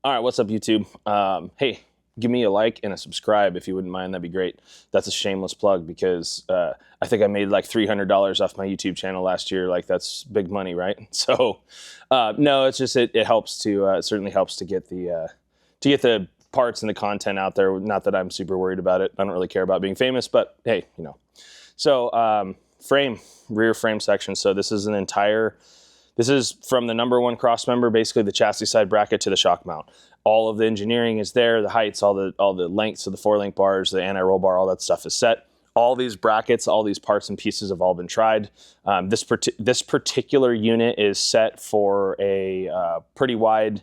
All right, what's up, YouTube? Hey, give me a like and a subscribe if you wouldn't mind. That'd be great. That's a shameless plug because I think I made like $300 off my YouTube channel last year. Like, that's big money, right? So, no, it's just it helps to it certainly helps to get the parts and the content out there. Not that I'm super worried about it. I don't really care about being famous, but hey, you know. So, rear frame section. So this is This is from the #1 cross member, basically the chassis side bracket to the shock mount. All of the engineering is there, the heights, all the lengths of the 4-link bars, the anti-roll bar, all that stuff is set. All these brackets, all these parts and pieces have all been tried. This particular unit is set for a pretty wide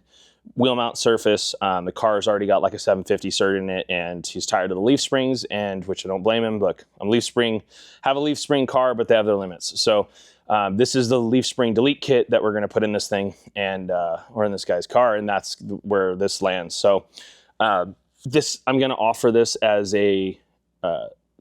wheel mount surface. The car's already got like a 750 cert in it, and he's tired of the leaf springs, and which I don't blame him. Look, have a leaf spring car, but they have their limits. So this is the leaf spring delete kit that we're going to put in this thing, and or in this guy's car, and that's where this lands. So I'm going to offer this as a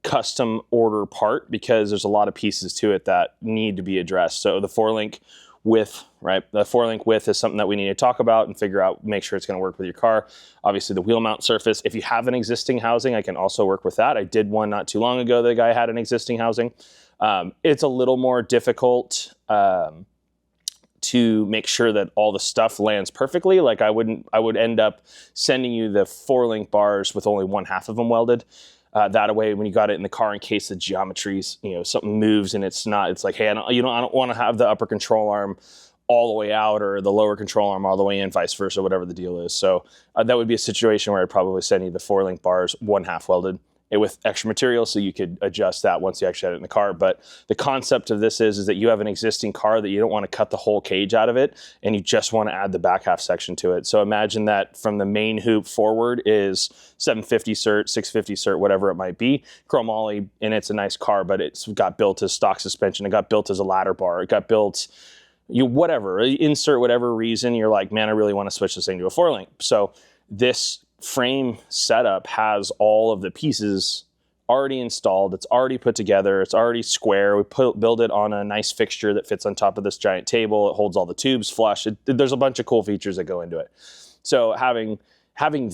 custom order part because there's a lot of pieces to it that need to be addressed. So the 4-link width, right? The 4-link width is something that we need to talk about and figure out, make sure it's going to work with your car. Obviously the wheel mount surface, if you have an existing housing, I can also work with that. I did one not too long ago. The guy had an existing housing. It's a little more difficult to make sure that all the stuff lands perfectly. Like I would end up sending you the 4-link bars with only 1/2 of them welded. That way, when you got it in the car, in case the geometries, something moves and it's like, hey, I don't want to have the upper control arm all the way out or the lower control arm all the way in, vice versa, whatever the deal is. So that would be a situation where I'd probably send you the 4-link bars 1/2 welded with extra material, so you could adjust that once you actually had it in the car. But the concept of this is that you have an existing car that you don't want to cut the whole cage out of it, and you just want to add the back half section to it. So imagine that from the main hoop forward is 750 cert, 650 cert, whatever it might be, chromoly, and it's a nice car, but it's got built as stock suspension, it got built as a ladder bar, it got built, whatever, insert whatever reason, you're like, man, I really want to switch this thing to a 4-link. So this frame setup has all of the pieces already installed. It's already put together. It's already square. We build it on a nice fixture that fits on top of this giant table. It holds all the tubes flush. There's a bunch of cool features that go into it. So having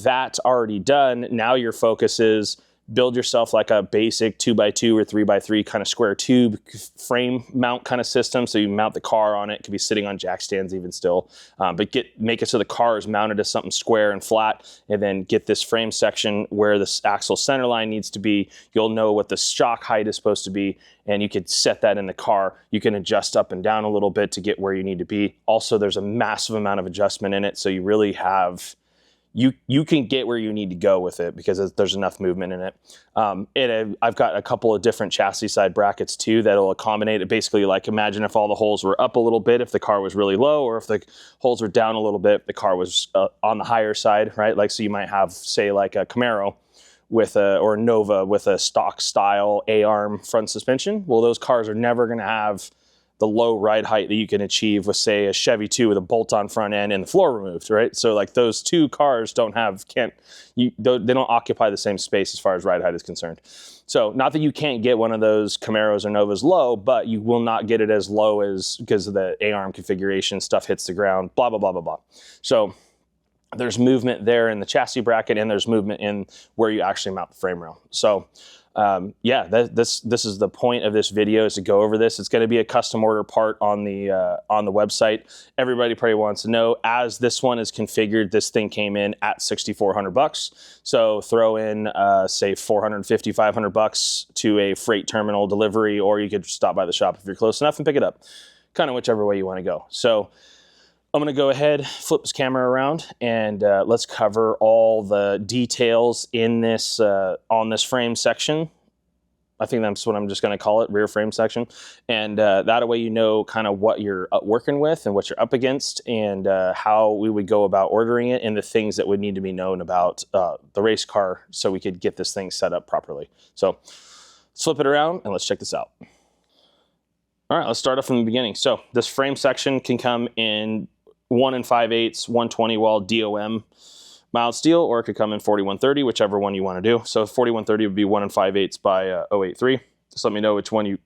that already done, now your focus is build yourself like a basic 2x2 or 3x3 kind of square tube frame mount kind of system. So you mount the car on it. It could be sitting on jack stands even still, but make it so the car is mounted to something square and flat, and then get this frame section where this axle center line needs to be. You'll know what the shock height is supposed to be, and you could set that in the car. You can adjust up and down a little bit to get where you need to be. Also, there's a massive amount of adjustment in it, so you really have you can get where you need to go with it because there's enough movement in it. I've got a couple of different chassis side brackets too that'll accommodate it. Basically, like imagine if all the holes were up a little bit, if the car was really low, or if the holes were down a little bit, the car was on the higher side, right? Like, so you might have, say, like a Camaro or a Nova with a stock style A-arm front suspension. Well, those cars are never going to have the low ride height that you can achieve with, say, a Chevy 2 with a bolt-on front end and the floor removed, right? So like those two cars they don't occupy the same space as far as ride height is concerned. So not that you can't get one of those Camaros or Novas low, but you will not get it as low as, because of the A-arm configuration, stuff hits the ground, blah, blah, blah, blah, blah. So there's movement there in the chassis bracket, and there's movement in where you actually mount the frame rail. So yeah, this is the point of this video, is to go over this. It's going to be a custom order part on the website. Everybody probably wants to know, as this one is configured, this thing came in at $6,400. So throw in say $450, $500 to a freight terminal delivery, or you could stop by the shop if you're close enough and pick it up. Kind of whichever way you want to go. So I'm going to go ahead, flip this camera around, and let's cover all the details in this on this frame section. I think that's what I'm just going to call it, rear frame section. And that way you know kind of what you're working with and what you're up against, and how we would go about ordering it, and the things that would need to be known about the race car so we could get this thing set up properly. So let's flip it around and let's check this out. All right, let's start off from the beginning. So this frame section can come in 1 5/8, 120 wall DOM mild steel, or it could come in 4130, whichever one you want to do. So 4130 would be 1 5/8 by 083. Just let me know which one you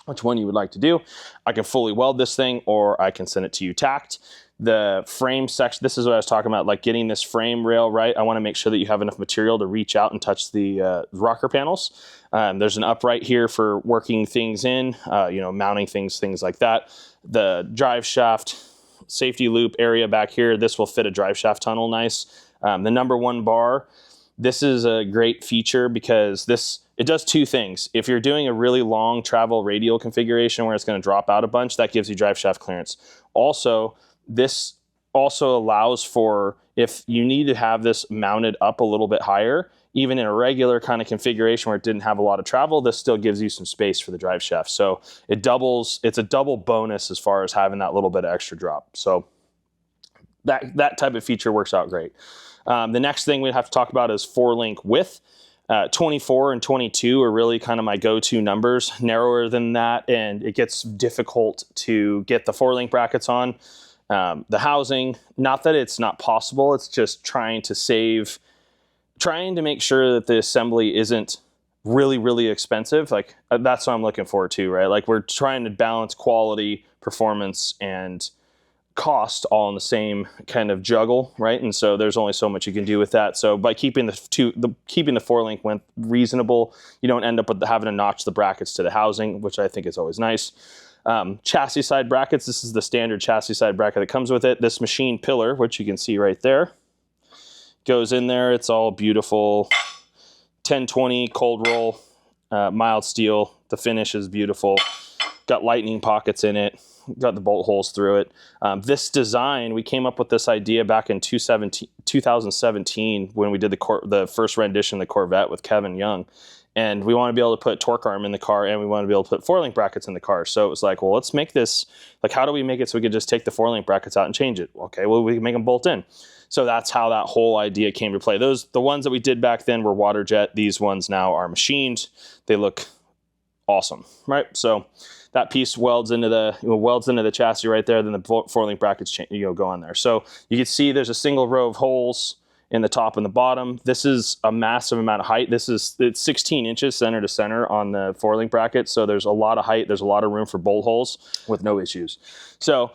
would like to do. I can fully weld this thing, or I can send it to you tacked. The frame section, this is what I was talking about, like getting this frame rail right. I want to make sure that you have enough material to reach out and touch the rocker panels. There's an upright here for working things in, you know, mounting things like that. The drive shaft safety loop area back here, this will fit a drive shaft tunnel nice. The number 1 bar, this is a great feature because it does 2 things. If you're doing a really long travel radial configuration where it's going to drop out a bunch, that gives you drive shaft clearance. Also, this also allows for, if you need to have this mounted up a little bit higher, even in a regular kind of configuration where it didn't have a lot of travel, this still gives you some space for the drive shaft. So it's a double bonus as far as having that little bit of extra drop. So that type of feature works out great. The next thing we have to talk about is 4-link width. 24 and 22 are really kind of my go-to numbers. Narrower than that, and it gets difficult to get the 4-link brackets on. The housing, not that it's not possible, it's just trying to make sure that the assembly isn't really, really expensive. Like that's what I'm looking forward to, right? Like we're trying to balance quality, performance, and cost all in the same kind of juggle, right? And so there's only so much you can do with that. So by keeping the 4-link width reasonable, you don't end up with having to notch the brackets to the housing, which I think is always nice. Chassis side brackets, this is the standard chassis side bracket that comes with it. This machine pillar, which you can see right there, goes in there. It's all beautiful 1020 cold roll, mild steel. The finish is beautiful. Got lightning pockets in it. Got the bolt holes through it. This design, we came up with this idea back in 2017 when we did the first rendition of the Corvette with Kevin Young. And we want to be able to put torque arm in the car, and we want to be able to put 4-link brackets in the car. So it was like, well, let's make this, like, how do we make it so we could just take the 4-link brackets out and change it? Okay, well, we can make them bolt in. So that's how that whole idea came to play. The ones that we did back then were water jet. These ones now are machined. They look awesome, right? So that piece welds into the chassis right there. Then the 4-link brackets go on there. So you can see there's a single row of holes in the top and the bottom. This is a massive amount of height. It's 16 inches center to center on the 4-link bracket. So there's a lot of height. There's a lot of room for bolt holes with no issues. So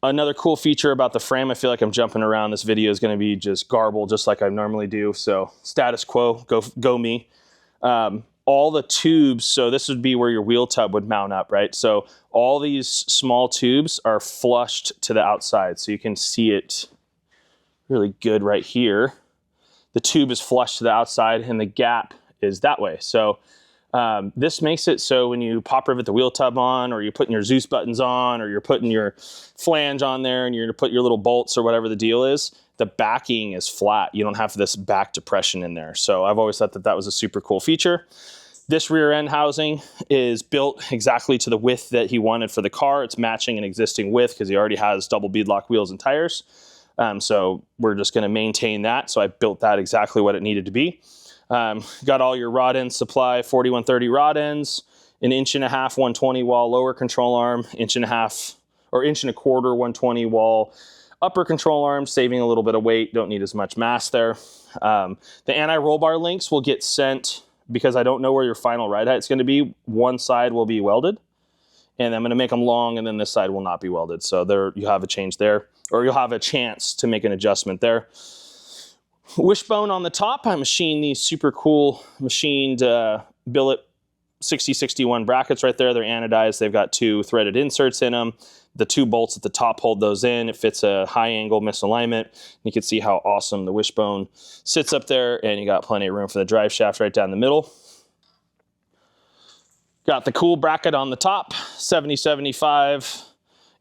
another cool feature about the frame, I feel like I'm jumping around. This video is going to be just garbled, just like I normally do. So status quo, go me. All the tubes, so this would be where your wheel tub would mount up, right? So all these small tubes are flushed to the outside. So you can see it really good right here. The tube is flush to the outside and the gap is that way. So this makes it so when you pop rivet the wheel tub on, or you're putting your Zeus buttons on, or you're putting your flange on there and you're gonna put your little bolts or whatever the deal is, the backing is flat. You don't have this back depression in there. So I've always thought that was a super cool feature. This rear end housing is built exactly to the width that he wanted for the car. It's matching an existing width because he already has double beadlock wheels and tires. So we're just going to maintain that. So I built that exactly what it needed to be. Got all your rod end supply, 4130 rod ends, an 1.5 inch 120 wall lower control arm, 1.5 or 1.25 inch 120 wall upper control arm, saving a little bit of weight. Don't need as much mass there. The anti-roll bar links will get sent because I don't know where your final ride height's going to be. One side will be welded, and I'm going to make them long, and then this side will not be welded. So there, you have a change there, or you'll have a chance to make an adjustment there. Wishbone on the top, I machined these super cool machined billet 6061 brackets right there. They're anodized. They've got 2 threaded inserts in them. The 2 bolts at the top hold those in. It fits a high angle misalignment. You can see how awesome the wishbone sits up there, and you got plenty of room for the drive shaft right down the middle. Got the cool bracket on the top, 7075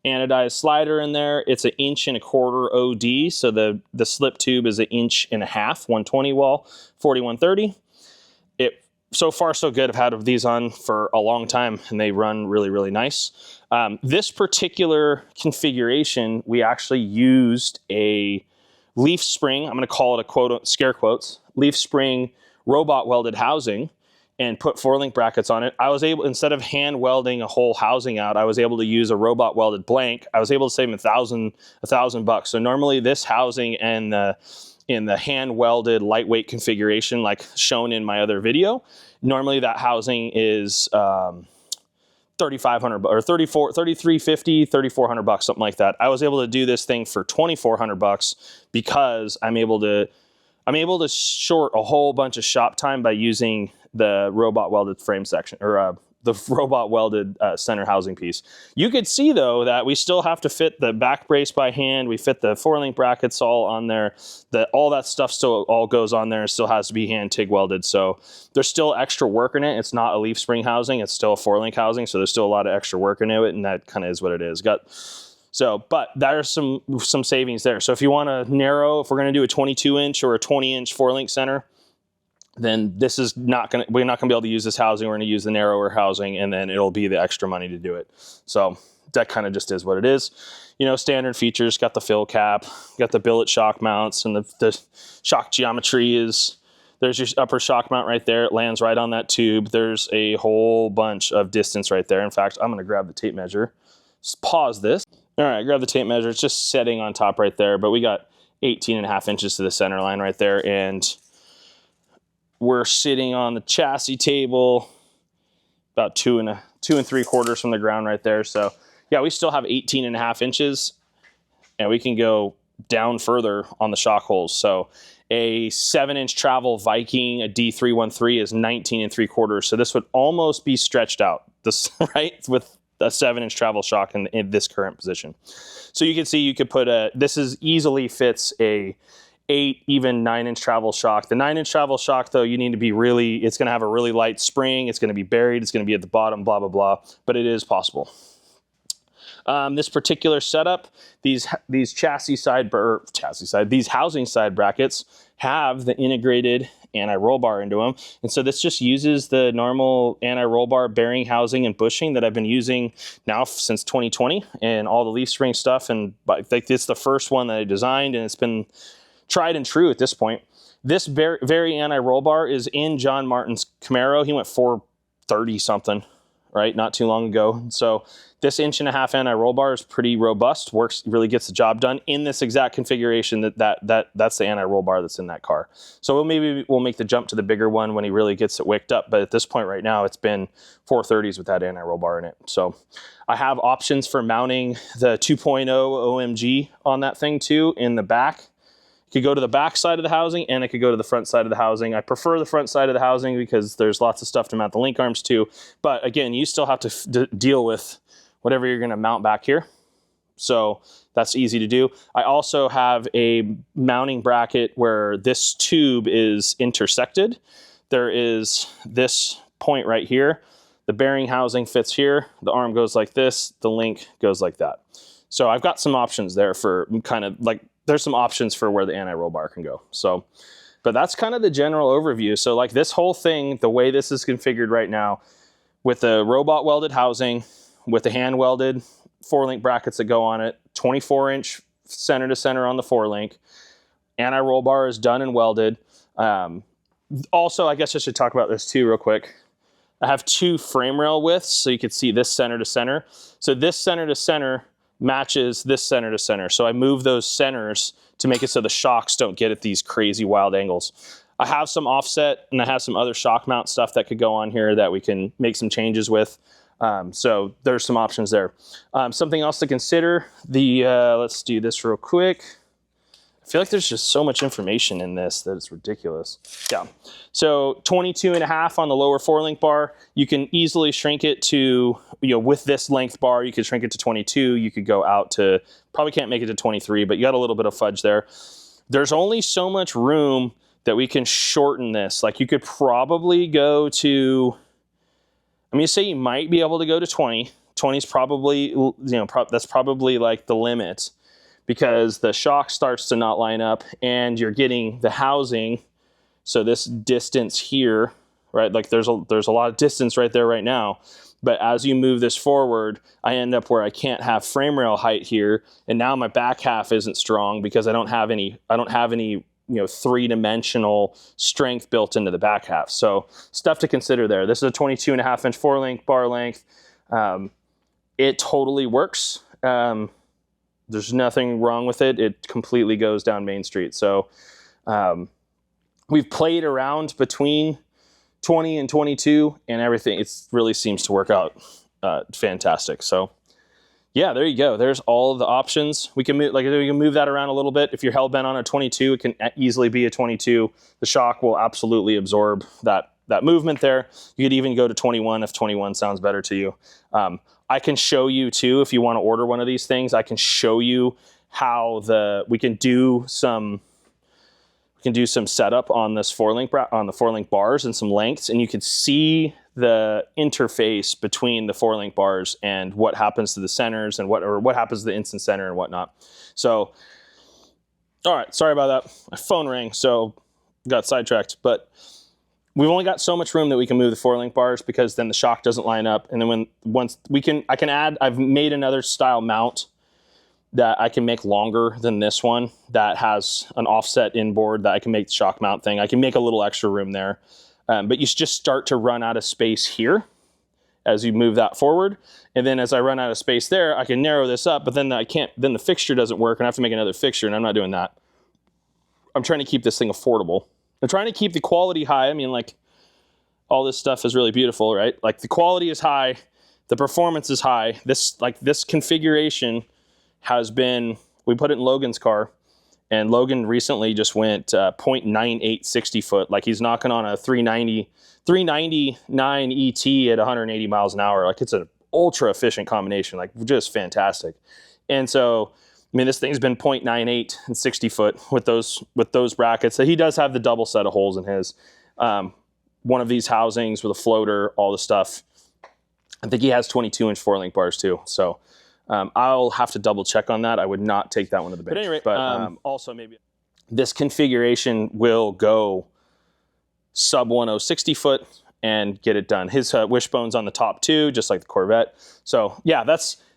anodized slider in there. It's 1.25 inch OD, so the slip tube is 1.5 inch, 120 wall, 4130. So far, so good. I've had these on for a long time, and they run really, really nice. This particular configuration, we actually used a leaf spring. I'm going to call it a quote, scare quotes, leaf spring robot welded housing, and put 4-link brackets on it. I was able, instead of hand welding a whole housing out, I was able to use a robot welded blank. I was able to save him $1,000. So normally this housing and in the hand welded lightweight configuration, like shown in my other video, normally that housing is $30 $3,500 or 3,350, $3,400, something like that. I was able to do this thing for $2,400 because I'm able to short a whole bunch of shop time by using the robot welded frame section, or the robot welded center housing piece. You could see though that we still have to fit the back brace by hand. We fit the 4-link brackets all on there. All that stuff still all goes on there. It still has to be hand TIG welded. So there's still extra work in it. It's not a leaf spring housing. It's still a 4-link housing. So there's still a lot of extra work into it, and that kind of is what it is. But there's some savings there. So if you want to narrow, if we're going to do a 22-inch or a 20-inch 4-link center, then we're not going to be able to use this housing. We're going to use the narrower housing, and then it'll be the extra money to do it. So that kind of just is what it is. You know, standard features, got the fill cap, got the billet shock mounts, and the shock geometry there's your upper shock mount right there. It lands right on that tube. There's a whole bunch of distance right there. In fact, I'm going to grab the tape measure. Just pause this. All right, grab the tape measure. It's just setting on top right there, but we got 18.5 inches to the center line right there, and we're sitting on the chassis table about 2 3/4 from the ground right there. So yeah, we still have 18.5 inches, and we can go down further on the shock holes. So a 7-inch travel Viking, a D313 is 19 3/4. So this would almost be stretched out, this right, with a 7-inch travel shock in this current position. So you can see you could put this easily fits a 8, even 9-inch travel shock. The 9-inch travel shock though, you need to be it's going to have a really light spring. It's going to be buried. It's going to be at the bottom, blah, blah, blah, but it is possible. This particular setup, these housing side brackets have the integrated anti-roll bar into them. And so this just uses the normal anti-roll bar bearing housing and bushing that I've been using now since 2020, and all the leaf spring stuff. And it's the first one that I designed, and it's been tried and true at this point. This very anti-roll bar is in John Martin's Camaro. He went 430 something, right? Not too long ago. So this 1.5-inch anti-roll bar is pretty robust, works, really gets the job done in this exact configuration. That's the anti-roll bar that's in that car. So we'll make the jump to the bigger one when he really gets it wicked up. But at this point right now, it's been 430s with that anti-roll bar in it. So I have options for mounting the 2.0 OMG on that thing too in the back. Could go to the back side of the housing, and it could go to the front side of the housing. I prefer the front side of the housing because there's lots of stuff to mount the link arms to. But again, you still have to deal with whatever you're going to mount back here. So that's easy to do. I also have a mounting bracket where this tube is intersected. There is this point right here. The bearing housing fits here. The arm goes like this. The link goes like that. So I've got some options there for kind of like, there's some options for where the anti-roll bar can go. So, but that's kind of the general overview. So like this whole thing, the way this is configured right now with the robot welded housing, with the hand welded 4-link brackets that go on it, 24-inch center to center on the 4-link, anti-roll bar is done and welded. Also, I guess I should talk about this too real quick. I have 2 frame rail widths, so you can see this center to center. So this center to center matches this center to center. So I move those centers to make it so the shocks don't get at these crazy wild angles. I have some offset, and I have some other shock mount stuff that could go on here that we can make some changes with. So there's some options there. Something else to consider, let's do this real quick. I feel like there's just so much information in this that it's ridiculous. Yeah. So 22.5 on the lower 4-link bar. You can easily shrink it to, with this length bar, you could shrink it to 22. You could go out to, probably can't make it to 23, but you got a little bit of fudge there. There's only so much room that we can shorten this. Like you could probably go to, I'm going to say you might be able to go to 20. 20 is probably, that's probably like the limit, because the shock starts to not line up and you're getting the housing. So this distance here, right? Like there's a lot of distance right there right now. But as you move this forward, I end up where I can't have frame rail height here. And now my back half isn't strong because I don't have any 3-dimensional strength built into the back half. So stuff to consider there. This is a 22.5-inch 4-link bar length. It totally works. There's nothing wrong with it. It completely goes down Main Street. So we've played around between 20 and 22 and everything. It really seems to work out fantastic. So yeah, there you go. There's all of the options. We can move that around a little bit. If you're hell bent on a 22, it can easily be a 22. The shock will absolutely absorb that movement there. You could even go to 21 if 21 sounds better to you. I can show you too, if you want to order one of these things, I can show you how we can do some setup on this on the 4-link bars and some lengths, and you can see the interface between the 4-link bars and what happens to the centers and what happens to the instant center and whatnot. So, all right, sorry about that. My phone rang, so got sidetracked. But we've only got so much room that we can move the 4-link bars, because then the shock doesn't line up. And then I've made another style mount that I can make longer than this one that has an offset inboard that I can make the shock mount thing. I can make a little extra room there. But you just start to run out of space here as you move that forward. And then as I run out of space there, I can narrow this up, but then then the fixture doesn't work and I have to make another fixture, and I'm not doing that. I'm trying to keep this thing affordable. I'm trying to keep the quality high. I mean, like, all this stuff is really beautiful, right? Like, the quality is high, the performance is high. This configuration we put it in Logan's car, and Logan recently just went 0.98 60 foot. Like, he's knocking on a 399 ET at 180 miles an hour. Like, it's an ultra efficient combination, like, just fantastic. And so, I mean, this thing's been 0.98 and 60 foot with those brackets. So he does have the double set of holes in his. One of these housings with a floater, all the stuff. I think he has 22-inch 4-link bars too. So I'll have to double check on that. I would not take that one to the bench. But anyway, also maybe this configuration will go sub 1060 foot and get it done. His wishbone's on the top too, just like the Corvette. So yeah,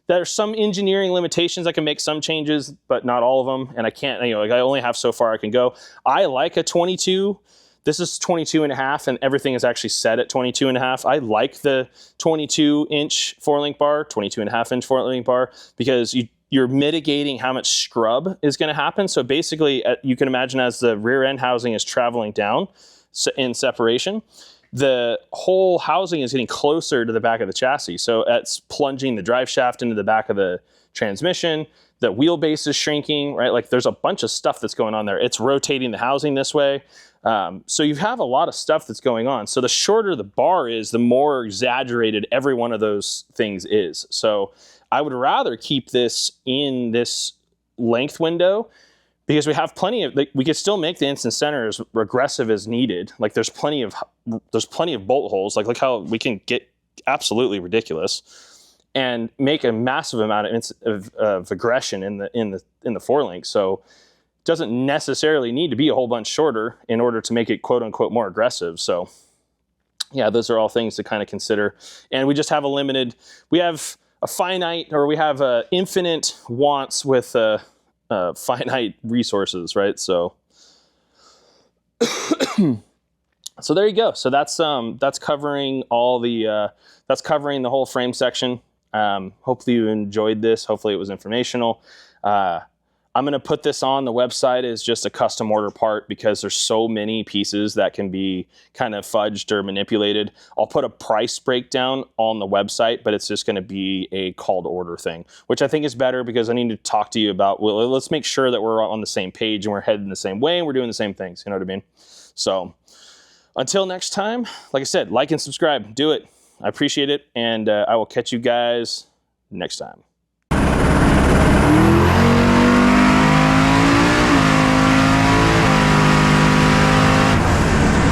there's some engineering limitations. I can make some changes, but not all of them. And I can't, I only have so far I can go. I like a 22. This is 22 and a half, and everything is actually set at 22 and a half. I like the 22-inch 4-link bar, 22 and a half inch 4-link bar, because you're mitigating how much scrub is going to happen. So basically, you can imagine as the rear end housing is traveling down in separation, the whole housing is getting closer to the back of the chassis. So it's plunging the drive shaft into the back of the transmission. The wheelbase is shrinking, right? Like, there's a bunch of stuff that's going on there. It's rotating the housing this way. So you have a lot of stuff that's going on. So the shorter the bar is, the more exaggerated every one of those things is. So I would rather keep this in this length window, because we have plenty of, we could still make the instant center as aggressive as needed. Like, there's plenty of bolt holes. Like, look how we can get absolutely ridiculous and make a massive amount of aggression in the 4-link. So doesn't necessarily need to be a whole bunch shorter in order to make it quote unquote more aggressive. So yeah, those are all things to kind of consider. And we just have we have infinite wants with finite resources, right? So so there you go. So that's covering all the that's covering the whole frame section. Hopefully you enjoyed this. Hopefully it was informational. I'm going to put this on the website as just a custom order part, because there's so many pieces that can be kind of fudged or manipulated. I'll put a price breakdown on the website, but it's just going to be a called order thing, which I think is better, because I need to talk to you about, well, let's make sure that we're on the same page and we're heading the same way and we're doing the same things. You know what I mean? So until next time, like I said, like and subscribe, do it. I appreciate it. And I will catch you guys next time.